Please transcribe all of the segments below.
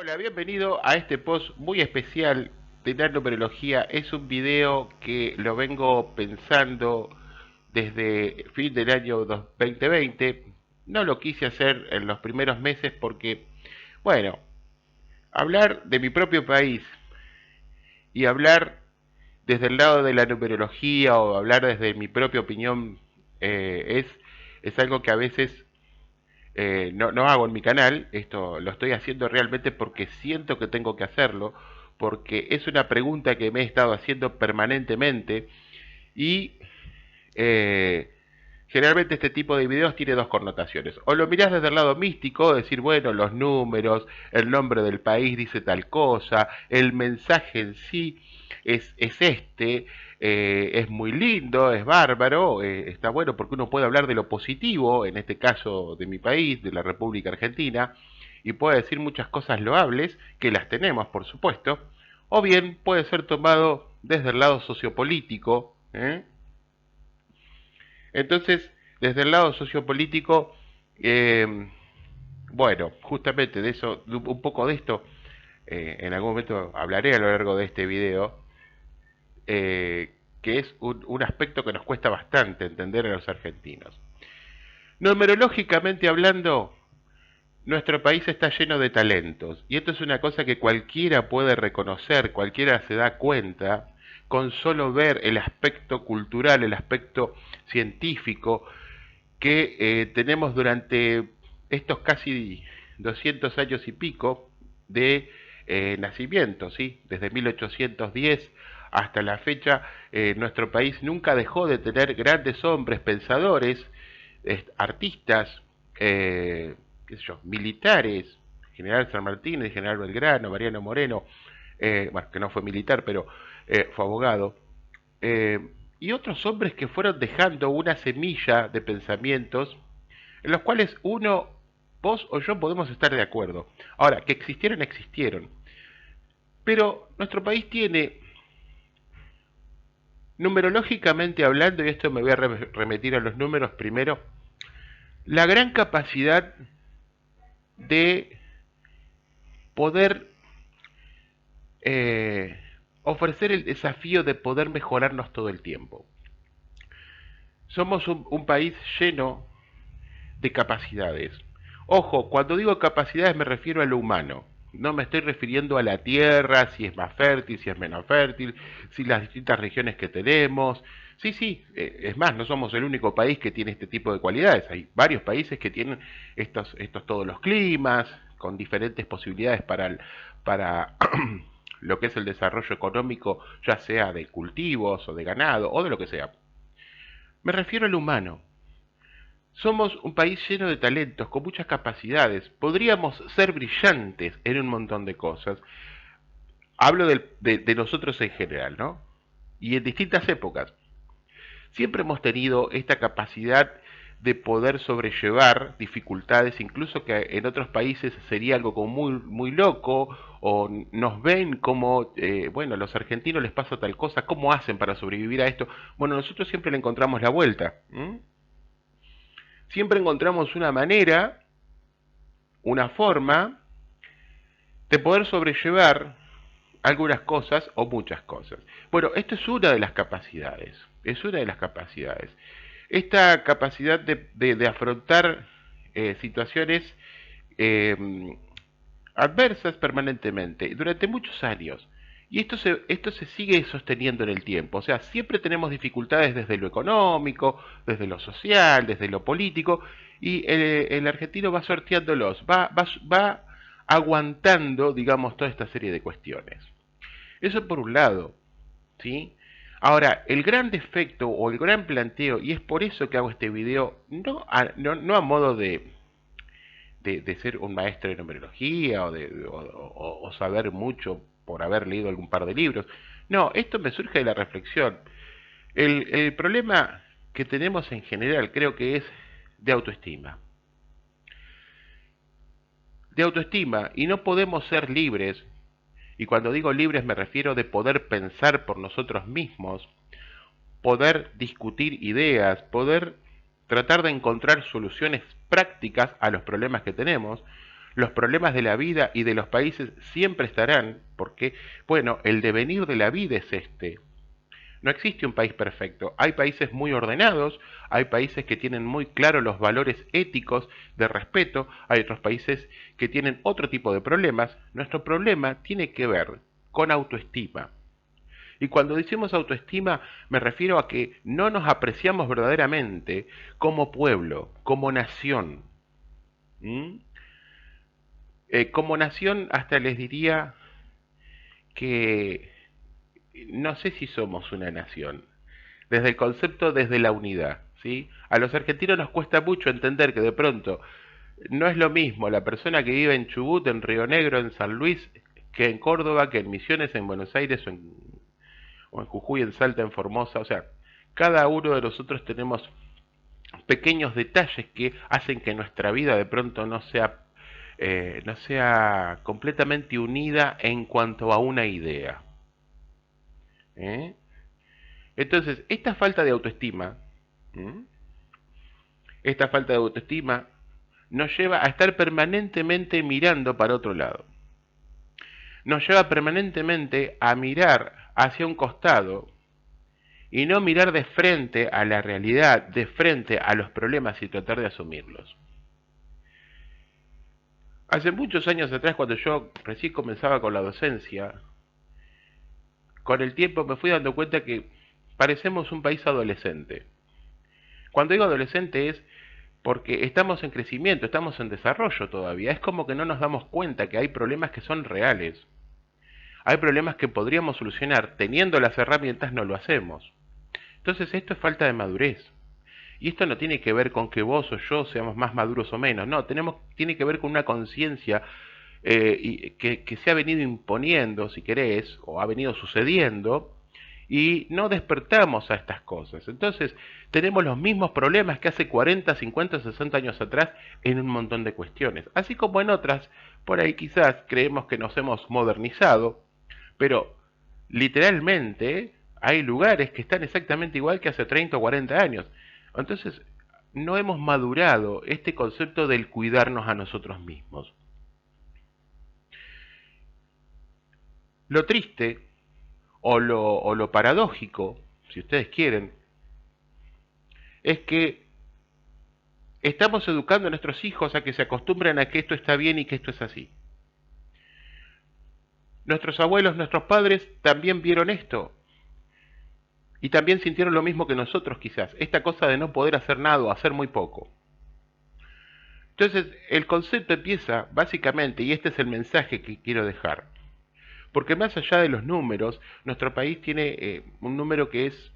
Hola, bienvenido a este post muy especial de la numerología. Es un video que lo vengo pensando desde fin del año 2020. No lo quise hacer en los primeros meses porque, bueno, hablar de mi propio país y hablar desde el lado de la numerología o hablar desde mi propia opinión es algo que a veces no hago en mi canal. Esto lo estoy haciendo realmente porque siento que tengo que hacerlo, porque es una pregunta que me he estado haciendo permanentemente y eh, generalmente este tipo de videos tiene dos connotaciones. O lo mirás desde el lado místico, decir, bueno, los números, el nombre del país dice tal cosa, el mensaje en sí es este, es muy lindo, es bárbaro, está bueno porque uno puede hablar de lo positivo, en este caso de mi país, de la República Argentina, y puede decir muchas cosas loables, que las tenemos, por supuesto, o bien puede ser tomado desde el lado sociopolítico, ¿eh? Entonces, desde el lado sociopolítico, eh, bueno, justamente de eso, un poco de esto, en algún momento hablaré a lo largo de este video, que es un aspecto que nos cuesta bastante entender a los argentinos. Numerológicamente hablando, nuestro país está lleno de talentos, y esto es una cosa que cualquiera puede reconocer, cualquiera se da cuenta, con solo ver el aspecto cultural, el aspecto científico, que tenemos durante estos casi 200 años y pico de nacimiento, ¿sí? Desde 1810 hasta la fecha, nuestro país nunca dejó de tener grandes hombres pensadores, artistas, qué sé yo, militares, General San Martín, el General Belgrano, Mariano Moreno, bueno, que no fue militar, pero fue abogado, eh, y otros hombres que fueron dejando una semilla de pensamientos en los cuales uno, vos o yo podemos estar de acuerdo. Ahora, que existieron, existieron. Pero nuestro país tiene, numerológicamente hablando, y esto me voy a remitir a los números primero, la gran capacidad de poder eh, ofrecer el desafío de poder mejorarnos todo el tiempo. Somos un país lleno de capacidades. Ojo, cuando digo capacidades me refiero a lo humano. No me estoy refiriendo a la tierra, si es más fértil, si es menos fértil, si las distintas regiones que tenemos. Sí, sí, es más, no somos el único país que tiene este tipo de cualidades. Hay varios países que tienen estos todos los climas, con diferentes posibilidades para lo que es el desarrollo económico, ya sea de cultivos o de ganado o de lo que sea. Me refiero al humano. Somos un país lleno de talentos, con muchas capacidades. Podríamos ser brillantes en un montón de cosas. Hablo de nosotros en general, ¿no? Y en distintas épocas. Siempre hemos tenido esta capacidad de poder sobrellevar dificultades, incluso que en otros países sería algo como muy loco, o nos ven como, bueno, a los argentinos les pasa tal cosa, ¿cómo hacen para sobrevivir a esto? Bueno, nosotros siempre le encontramos la vuelta. Siempre encontramos una manera, una forma de poder sobrellevar algunas cosas o muchas cosas. Bueno, esto es una de las capacidades, es una de las capacidades. Esta capacidad de afrontar situaciones eh, adversas permanentemente, durante muchos años. Y esto se sigue sosteniendo en el tiempo. O sea, siempre tenemos dificultades desde lo económico, desde lo social, desde lo político, y el argentino va sorteándolos, va aguantando, digamos, toda esta serie de cuestiones. Eso por un lado, ¿sí? Ahora, el gran defecto o el gran planteo, y es por eso que hago este video, no a modo de ser un maestro de numerología o saber mucho por haber leído algún par de libros. No, esto me surge de la reflexión. El problema que tenemos en general creo que es de autoestima. De autoestima, y no podemos ser libres, y cuando digo libres me refiero de poder pensar por nosotros mismos, poder discutir ideas, poder tratar de encontrar soluciones prácticas a los problemas que tenemos. Los problemas de la vida y de los países siempre estarán, porque, bueno, el devenir de la vida es este. No existe un país perfecto. Hay países muy ordenados, hay países que tienen muy claros los valores éticos de respeto, hay otros países que tienen otro tipo de problemas. Nuestro problema tiene que ver con autoestima. Y cuando decimos autoestima me refiero a que no nos apreciamos verdaderamente como pueblo, como nación. ¿Mm? Como nación hasta les diría que no sé si somos una nación. Desde el concepto, desde la unidad, ¿sí? A los argentinos nos cuesta mucho entender que de pronto no es lo mismo la persona que vive en Chubut, en Río Negro, en San Luis, que en Córdoba, que en Misiones, en Buenos Aires o en Jujuy, en Salta, en Formosa. O sea, cada uno de nosotros tenemos pequeños detalles que hacen que nuestra vida de pronto no sea completamente unida en cuanto a una idea. ¿Eh? Entonces, ¿m? esta falta de autoestima nos lleva a estar permanentemente mirando para otro lado. Nos lleva permanentemente a mirar hacia un costado y no mirar de frente a la realidad, de frente a los problemas y tratar de asumirlos. Hace muchos años atrás, cuando yo recién comenzaba con la docencia, con el tiempo me fui dando cuenta que parecemos un país adolescente. Cuando digo adolescente es porque estamos en crecimiento, estamos en desarrollo todavía. Es como que no nos damos cuenta que hay problemas que son reales. Hay problemas que podríamos solucionar. Teniendo las herramientas no lo hacemos. Entonces esto es falta de madurez. Y esto no tiene que ver con que vos o yo seamos más maduros o menos. No, tiene que ver con una conciencia que se ha venido imponiendo, si querés, o ha venido sucediendo, y no despertamos a estas cosas. Entonces, tenemos los mismos problemas que hace 40, 50, 60 años atrás en un montón de cuestiones. Así como en otras, por ahí quizás creemos que nos hemos modernizado, pero literalmente hay lugares que están exactamente igual que hace 30 o 40 años. Entonces, no hemos madurado este concepto del cuidarnos a nosotros mismos. Lo triste o lo paradójico, si ustedes quieren, es que estamos educando a nuestros hijos a que se acostumbren a que esto está bien y que esto es así. Nuestros abuelos, nuestros padres también vieron esto y también sintieron lo mismo que nosotros quizás, esta cosa de no poder hacer nada o hacer muy poco. Entonces el concepto empieza básicamente, y este es el mensaje que quiero dejar, porque más allá de los números, nuestro país tiene un número que es,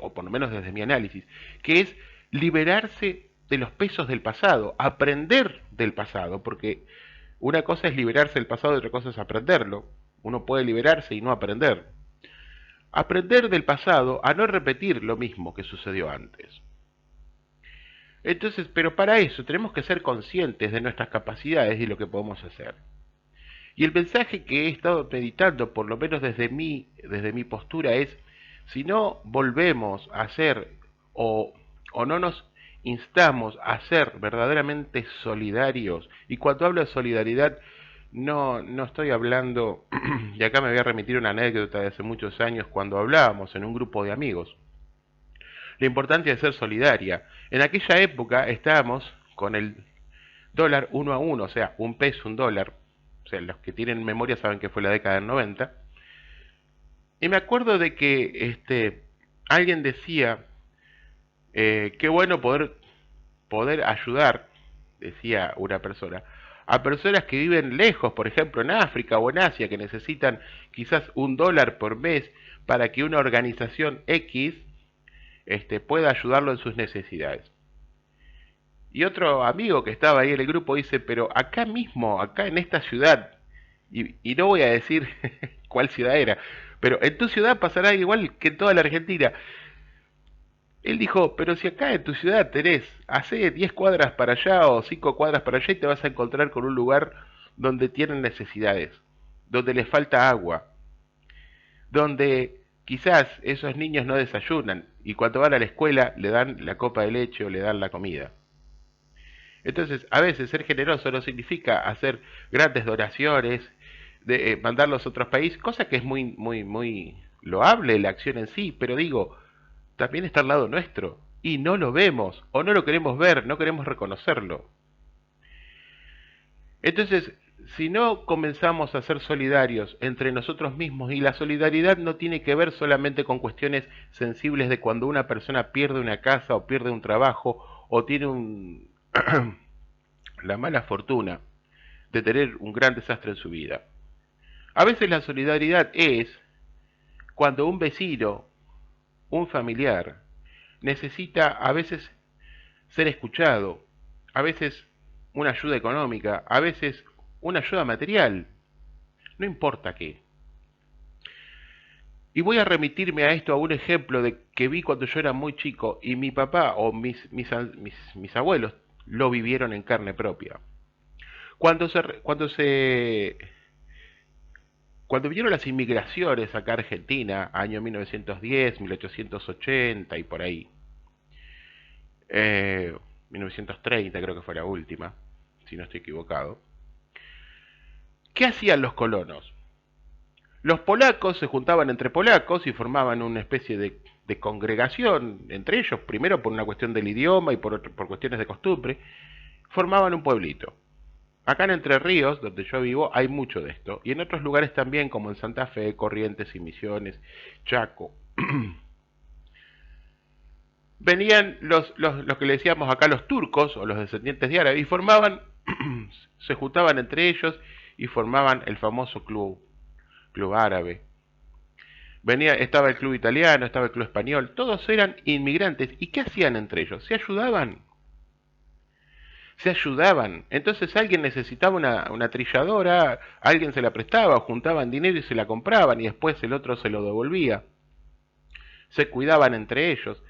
o por lo menos desde mi análisis, que es liberarse de los pesos del pasado, aprender del pasado, porque una cosa es liberarse del pasado y otra cosa es aprenderlo. Uno puede liberarse y no aprender. Aprender del pasado a no repetir lo mismo que sucedió antes. Entonces, pero para eso tenemos que ser conscientes de nuestras capacidades y lo que podemos hacer. Y el mensaje que he estado meditando, por lo menos desde mi postura, es, si no volvemos a ser o no nos instamos a ser verdaderamente solidarios, y cuando hablo de solidaridad, no estoy hablando, y acá me voy a remitir a una anécdota de hace muchos años cuando hablábamos en un grupo de amigos, la importancia de ser solidaria. En aquella época estábamos con el dólar 1 a 1, o sea, un peso, un dólar. O sea, los que tienen memoria saben que fue la década del 90. Y me acuerdo de que alguien decía, qué bueno poder ayudar, decía una persona, a personas que viven lejos, por ejemplo en África o en Asia, que necesitan quizás un dólar por mes para que una organización X pueda ayudarlo en sus necesidades. Y otro amigo que estaba ahí en el grupo dice, pero acá mismo, acá en esta ciudad, y no voy a decir cuál ciudad era, pero en tu ciudad pasará igual que en toda la Argentina. Él dijo, pero si acá en tu ciudad tenés, hace 10 cuadras para allá o 5 cuadras para allá y te vas a encontrar con un lugar donde tienen necesidades, donde les falta agua, donde quizás esos niños no desayunan y cuando van a la escuela le dan la copa de leche o le dan la comida. Entonces, a veces ser generoso no significa hacer grandes donaciones, mandarlos a otros países, cosa que es muy loable la acción en sí, pero digo, también está al lado nuestro y no lo vemos o no lo queremos ver, no queremos reconocerlo. Entonces, si no comenzamos a ser solidarios entre nosotros mismos, y la solidaridad no tiene que ver solamente con cuestiones sensibles de cuando una persona pierde una casa o pierde un trabajo o tiene la mala fortuna de tener un gran desastre en su vida. A veces la solidaridad es cuando un vecino, un familiar, necesita a veces ser escuchado, a veces una ayuda económica, a veces una ayuda material, no importa qué. Y voy a remitirme a esto, a un ejemplo de que vi cuando yo era muy chico y mi papá o mis abuelos lo vivieron en carne propia. Cuando se, cuando se Cuando vinieron las inmigraciones acá a Argentina, año 1910, 1880 y por ahí, 1930 creo que fue la última, si no estoy equivocado, ¿qué hacían los colonos? Los polacos se juntaban entre polacos y formaban una especie de congregación entre ellos, primero por una cuestión del idioma y por cuestiones de costumbre, formaban un pueblito. Acá en Entre Ríos, donde yo vivo, hay mucho de esto. Y en otros lugares también, como en Santa Fe, Corrientes y Misiones, Chaco. Venían los que le decíamos acá los turcos, o los descendientes de árabes, y se juntaban entre ellos y formaban el famoso club árabe. Estaba el club italiano, estaba el club español, todos eran inmigrantes. ¿Y qué hacían entre ellos? Se ayudaban. Entonces alguien necesitaba una trilladora, alguien se la prestaba, juntaban dinero y se la compraban y después el otro se lo devolvía. Se cuidaban entre ellos.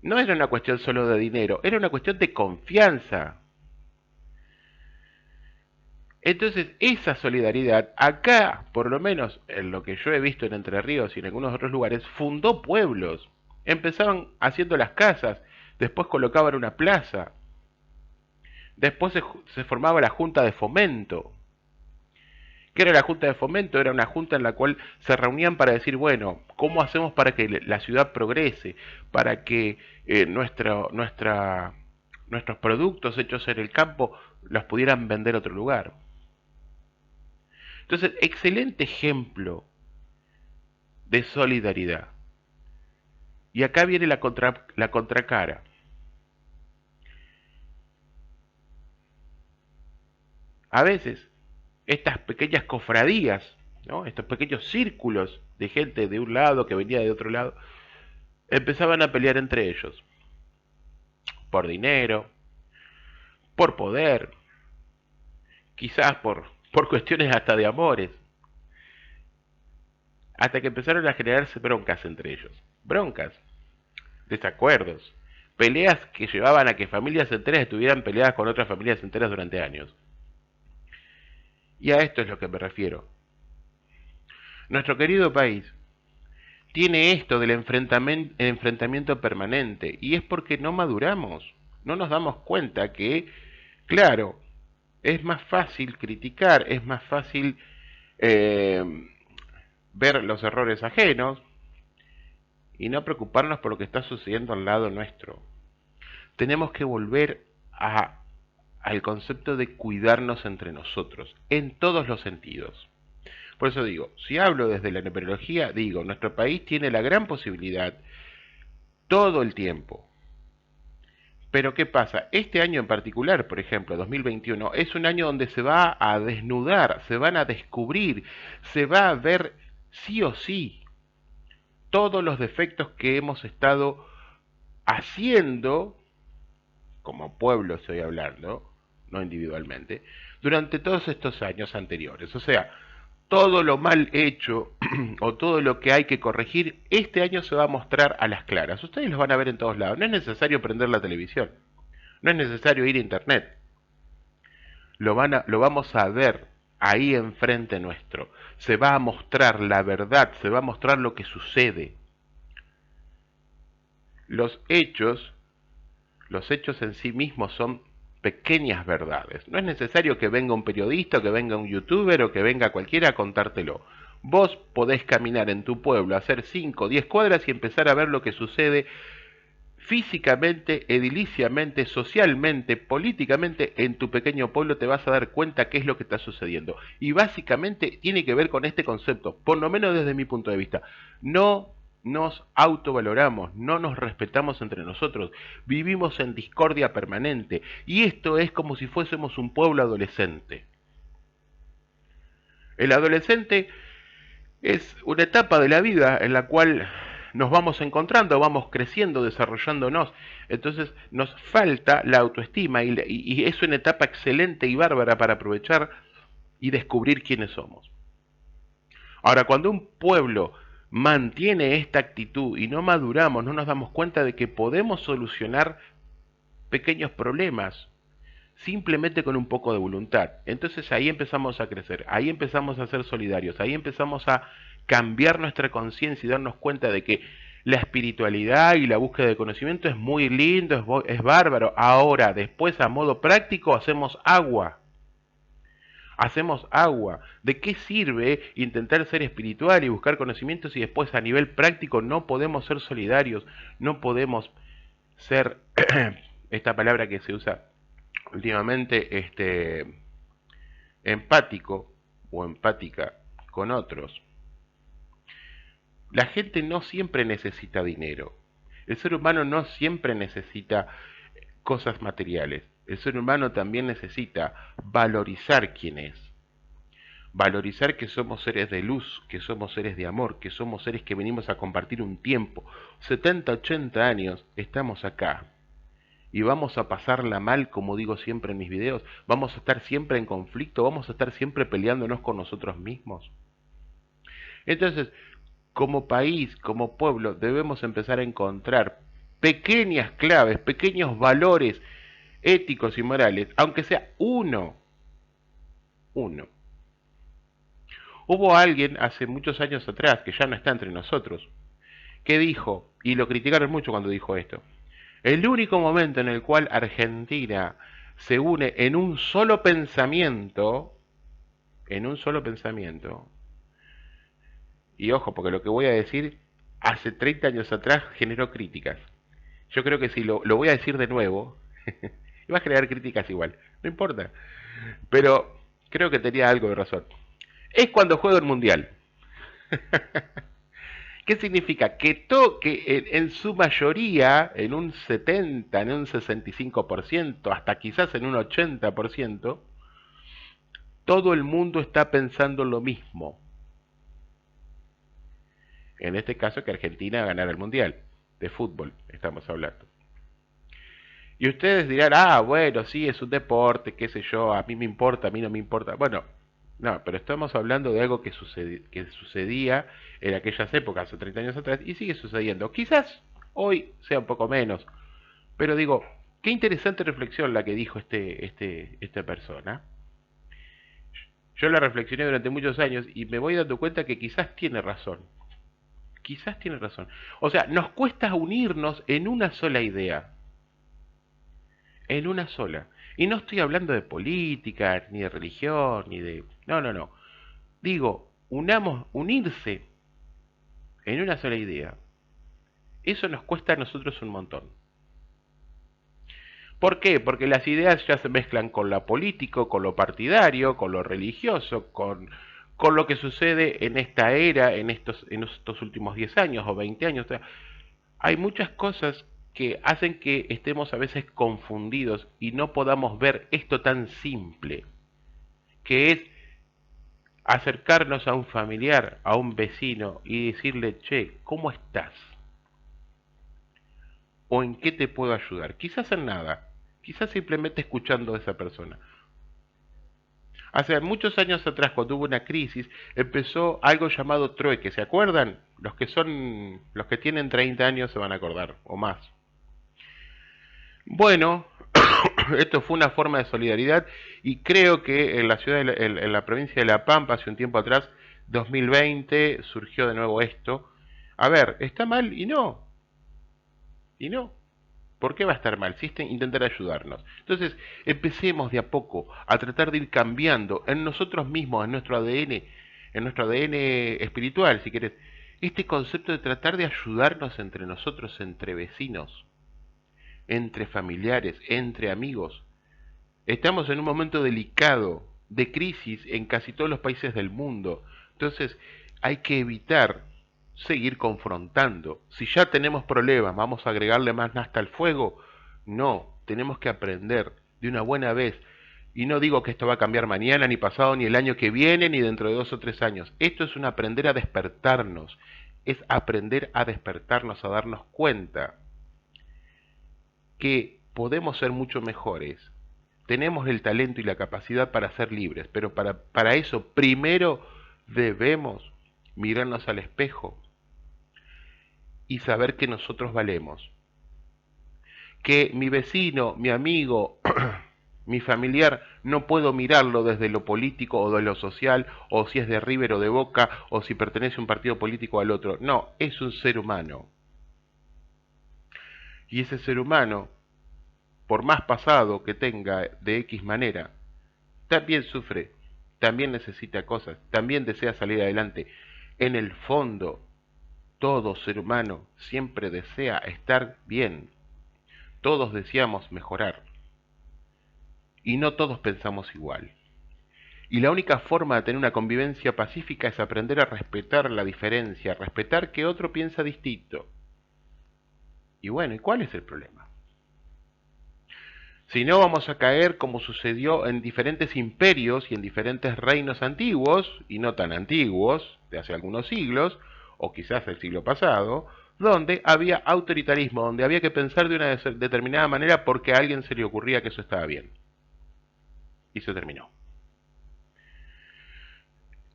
No era una cuestión solo de dinero, era una cuestión de confianza. Entonces esa solidaridad, acá, por lo menos en lo que yo he visto en Entre Ríos y en algunos otros lugares, fundó pueblos. Empezaban haciendo las casas, después colocaban una plaza, después se formaba la junta de fomento. ¿Qué era la Junta de Fomento? Era una junta en la cual se reunían para decir, bueno, ¿cómo hacemos para que la ciudad progrese? Para que nuestros productos hechos en el campo los pudieran vender a otro lugar. Entonces, excelente ejemplo de solidaridad. Y acá viene la contracara. A veces, estas pequeñas cofradías, ¿no? Estos pequeños círculos de gente de un lado que venía de otro lado, empezaban a pelear entre ellos, por dinero, por poder, quizás por cuestiones hasta de amores, hasta que empezaron a generarse broncas entre ellos. Broncas, desacuerdos, peleas que llevaban a que familias enteras estuvieran peleadas con otras familias enteras durante años. Y a esto es lo que me refiero. Nuestro querido país tiene esto del enfrentamiento permanente y es porque no maduramos, no nos damos cuenta que, claro, es más fácil criticar, es más fácil eh, ver los errores ajenos y no preocuparnos por lo que está sucediendo al lado nuestro. Tenemos que volver al concepto de cuidarnos entre nosotros, en todos los sentidos. Por eso digo, si hablo desde la numerología, digo, nuestro país tiene la gran posibilidad todo el tiempo. Pero ¿qué pasa? Este año en particular, por ejemplo, 2021, es un año donde se va a desnudar, se van a descubrir, se va a ver sí o sí todos los defectos que hemos estado haciendo, como pueblo estoy hablando, no individualmente, durante todos estos años anteriores. O sea, todo lo mal hecho o todo lo que hay que corregir, este año se va a mostrar a las claras. Ustedes lo van a ver en todos lados. No es necesario prender la televisión. No es necesario ir a internet. Lo vamos a ver ahí enfrente nuestro. Se va a mostrar la verdad, se va a mostrar lo que sucede. Los hechos, los hechos en sí mismos son pequeñas verdades. No es necesario que venga un periodista, o que venga un youtuber, o que venga cualquiera a contártelo. Vos podés caminar en tu pueblo, hacer 5 o 10 cuadras y empezar a ver lo que sucede físicamente, ediliciamente, socialmente, políticamente, en tu pequeño pueblo te vas a dar cuenta qué es lo que está sucediendo. Y básicamente tiene que ver con este concepto, por lo menos desde mi punto de vista. No nos autovaloramos, no nos respetamos entre nosotros, vivimos en discordia permanente. Y esto es como si fuésemos un pueblo adolescente. El adolescente es una etapa de la vida en la cual nos vamos encontrando, vamos creciendo, desarrollándonos. Entonces nos falta la autoestima y es una etapa excelente y bárbara para aprovechar y descubrir quiénes somos. Ahora, cuando un pueblo mantiene esta actitud y no maduramos, no nos damos cuenta de que podemos solucionar pequeños problemas simplemente con un poco de voluntad. Entonces ahí empezamos a crecer, ahí empezamos a ser solidarios, ahí empezamos a cambiar nuestra conciencia y darnos cuenta de que la espiritualidad y la búsqueda de conocimiento es muy lindo, es bárbaro. Ahora, después a modo práctico hacemos agua. Hacemos agua. ¿De qué sirve intentar ser espiritual y buscar conocimientos si después a nivel práctico no podemos ser solidarios, no podemos ser, esta palabra que se usa últimamente, empático o empática con otros? La gente no siempre necesita dinero. El ser humano no siempre necesita cosas materiales. El ser humano también necesita valorizar quién es. Valorizar que somos seres de luz, que somos seres de amor, que somos seres que venimos a compartir un tiempo. 70, 80 años estamos acá. Y vamos a pasarla mal, como digo siempre en mis videos. Vamos a estar siempre en conflicto, vamos a estar siempre peleándonos con nosotros mismos. Entonces, como país, como pueblo, debemos empezar a encontrar pequeñas claves, pequeños valores éticos y morales, aunque sea uno. Hubo alguien hace muchos años atrás, que ya no está entre nosotros, que dijo, y lo criticaron mucho cuando dijo esto, el único momento en el cual Argentina se une en un solo pensamiento, y ojo, porque lo que voy a decir hace 30 años atrás generó críticas. Yo creo que si lo voy a decir de nuevo, iba a generar críticas igual, no importa. Pero creo que tenía algo de razón. Es cuando juego el mundial. ¿Qué significa? Que en su mayoría, en un 70, en un 65%, hasta quizás en un 80%, todo el mundo está pensando lo mismo. En este caso que Argentina ganara el mundial de fútbol, estamos hablando. Y ustedes dirán, ah, bueno, sí, es un deporte, qué sé yo, a mí me importa, a mí no me importa. Bueno, no, pero estamos hablando de algo que sucedía en aquellas épocas, hace 30 años atrás, y sigue sucediendo. Quizás hoy sea un poco menos, pero digo, qué interesante reflexión la que dijo esta persona. Yo la reflexioné durante muchos años y me voy dando cuenta que quizás tiene razón. Quizás tiene razón. O sea, nos cuesta unirnos en una sola idea. En una sola. Y no estoy hablando de política, ni de religión, ni de... No, no, no. Digo, unirse en una sola idea. Eso nos cuesta a nosotros un montón. ¿Por qué? Porque las ideas ya se mezclan con lo político, con lo partidario, con lo religioso, con lo que sucede en esta era, en estos últimos 10 años o 20 años. O sea, hay muchas cosas que hacen que estemos a veces confundidos y no podamos ver esto tan simple, que es acercarnos a un familiar, a un vecino y decirle, che, ¿cómo estás? ¿O en qué te puedo ayudar? Quizás en nada, quizás simplemente escuchando a esa persona. Hace muchos años atrás, cuando hubo una crisis, empezó algo llamado trueque, ¿se acuerdan? Los que tienen 30 años se van a acordar, o más. Bueno, esto fue una forma de solidaridad y creo que en la ciudad, en la provincia de La Pampa, hace un tiempo atrás, 2020, surgió de nuevo esto. A ver, ¿está mal? Y no, ¿Por qué va a estar mal? Si intentar ayudarnos. Entonces, empecemos de a poco a tratar de ir cambiando en nosotros mismos, en nuestro ADN espiritual, si querés, este concepto de tratar de ayudarnos entre nosotros, entre vecinos, entre familiares, entre amigos. Estamos en un momento delicado de crisis en casi todos los países del mundo. Entonces, hay que evitar seguir confrontando. Si ya tenemos problemas, ¿vamos a agregarle más nafta al fuego? No, tenemos que aprender de una buena vez. Y no digo que esto va a cambiar mañana, ni pasado, ni el año que viene, ni dentro de 2 o 3 años. Esto es un aprender a despertarnos. Es aprender a despertarnos, a darnos cuenta que podemos ser mucho mejores. Tenemos el talento y la capacidad para ser libres, pero para eso primero debemos mirarnos al espejo y saber que nosotros valemos. Que mi vecino, mi amigo, mi familiar, no puedo mirarlo desde lo político o de lo social, o si es de River o de Boca, o si pertenece a un partido político al otro. No, es un ser humano. Y ese ser humano, por más pasado que tenga de X manera, también sufre, también necesita cosas, también desea salir adelante. En el fondo, todo ser humano siempre desea estar bien. Todos deseamos mejorar. Y no todos pensamos igual. Y la única forma de tener una convivencia pacífica es aprender a respetar la diferencia, respetar que otro piensa distinto. Y bueno, ¿y cuál es el problema? Si no, vamos a caer como sucedió en diferentes imperios y en diferentes reinos antiguos, y no tan antiguos, de hace algunos siglos, o quizás el siglo pasado, donde había autoritarismo, donde había que pensar de una determinada manera porque a alguien se le ocurría que eso estaba bien. Y se terminó.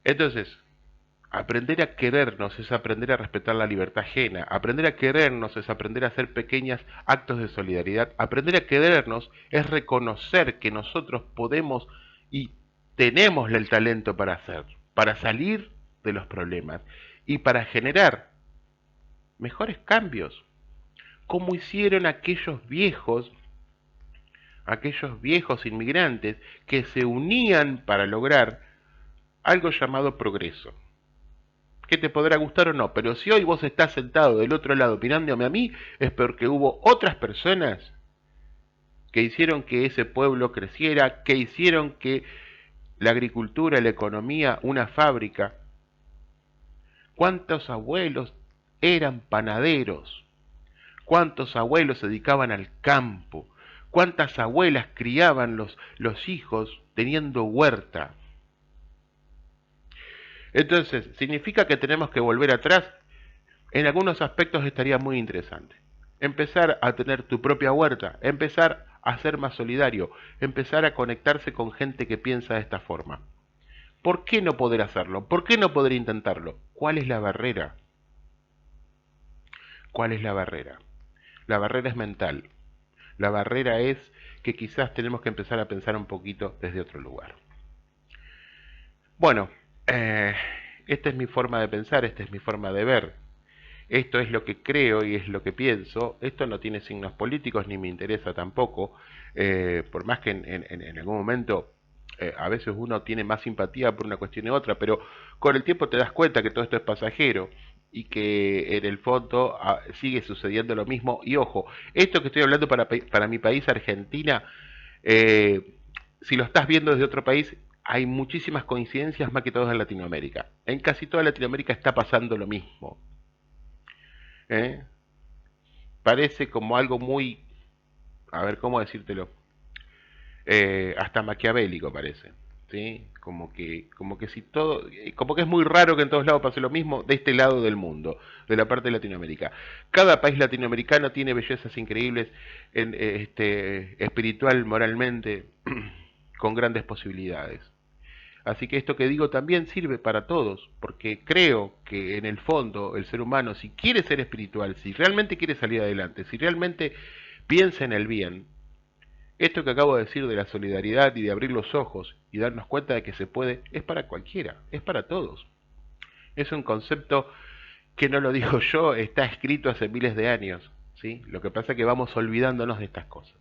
Entonces, aprender a querernos es aprender a respetar la libertad ajena. Aprender a querernos es aprender a hacer pequeños actos de solidaridad. Aprender a querernos es reconocer que nosotros podemos y tenemos el talento para hacer, para salir de los problemas y para generar mejores cambios, como hicieron aquellos viejos inmigrantes que se unían para lograr algo llamado progreso. Que te podrá gustar o no, pero si hoy vos estás sentado del otro lado mirándome a mí, es porque hubo otras personas que hicieron que ese pueblo creciera, que hicieron que la agricultura, la economía, una fábrica. ¿Cuántos abuelos eran panaderos? ¿Cuántos abuelos se dedicaban al campo? ¿Cuántas abuelas criaban los hijos teniendo huerta? Entonces, ¿significa que tenemos que volver atrás? En algunos aspectos estaría muy interesante. Empezar a tener tu propia huerta, empezar a ser más solidario, empezar a conectarse con gente que piensa de esta forma. ¿Por qué no poder hacerlo? ¿Por qué no poder intentarlo? ¿Cuál es la barrera? ¿Cuál es la barrera? La barrera es mental. La barrera es que quizás tenemos que empezar a pensar un poquito desde otro lugar. Bueno, esta es mi forma de pensar, esta es mi forma de ver. Esto es lo que creo y es lo que pienso. Esto no tiene signos políticos ni me interesa tampoco, por más que en algún momento a veces uno tiene más simpatía por una cuestión u otra, pero con el tiempo te das cuenta que todo esto es pasajero y que en el fondo sigue sucediendo lo mismo. Y ojo, esto que estoy hablando para mi país, Argentina, si lo estás viendo desde otro país, hay muchísimas coincidencias más que todos en Latinoamérica. En casi toda Latinoamérica está pasando lo mismo. ¿Eh? Parece como algo muy, a ver cómo decírtelo, hasta maquiavélico parece, ¿sí? Como que si todo, como que es muy raro que en todos lados pase lo mismo de este lado del mundo, de la parte de Latinoamérica. Cada país latinoamericano tiene bellezas increíbles, espiritual, moralmente, con grandes posibilidades. Así que esto que digo también sirve para todos, porque creo que en el fondo el ser humano, si quiere ser espiritual, si realmente quiere salir adelante, si realmente piensa en el bien, esto que acabo de decir de la solidaridad y de abrir los ojos y darnos cuenta de que se puede, es para cualquiera, es para todos. Es un concepto que no lo digo yo, está escrito hace miles de años, ¿sí? Lo que pasa es que vamos olvidándonos de estas cosas.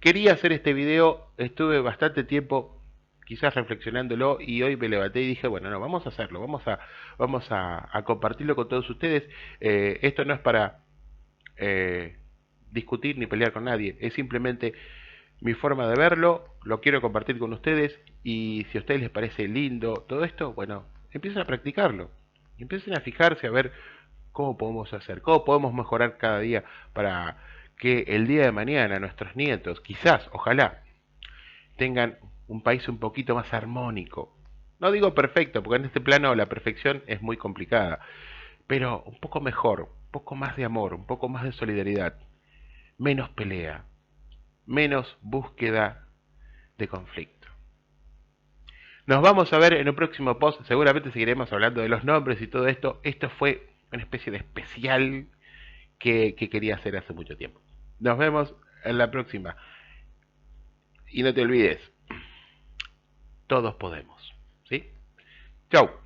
Quería hacer este video, estuve bastante tiempo quizás reflexionándolo y hoy me levanté y dije, bueno, no, vamos a hacerlo, vamos a compartirlo con todos ustedes. Esto no es para eh, discutir ni pelear con nadie, es simplemente mi forma de verlo, lo quiero compartir con ustedes y si a ustedes les parece lindo todo esto, bueno, empiecen a practicarlo, empiecen a fijarse a ver cómo podemos hacer, cómo podemos mejorar cada día para que el día de mañana nuestros nietos, quizás, ojalá, tengan un país un poquito más armónico. No digo perfecto, porque en este plano la perfección es muy complicada, pero un poco mejor, un poco más de amor, un poco más de solidaridad, menos pelea, menos búsqueda de conflicto. Nos vamos a ver en un próximo post, seguramente seguiremos hablando de los nombres y todo esto. Esto fue una especie de especial que quería hacer hace mucho tiempo. Nos vemos en la próxima. Y no te olvides, todos podemos. ¿Sí? Chau.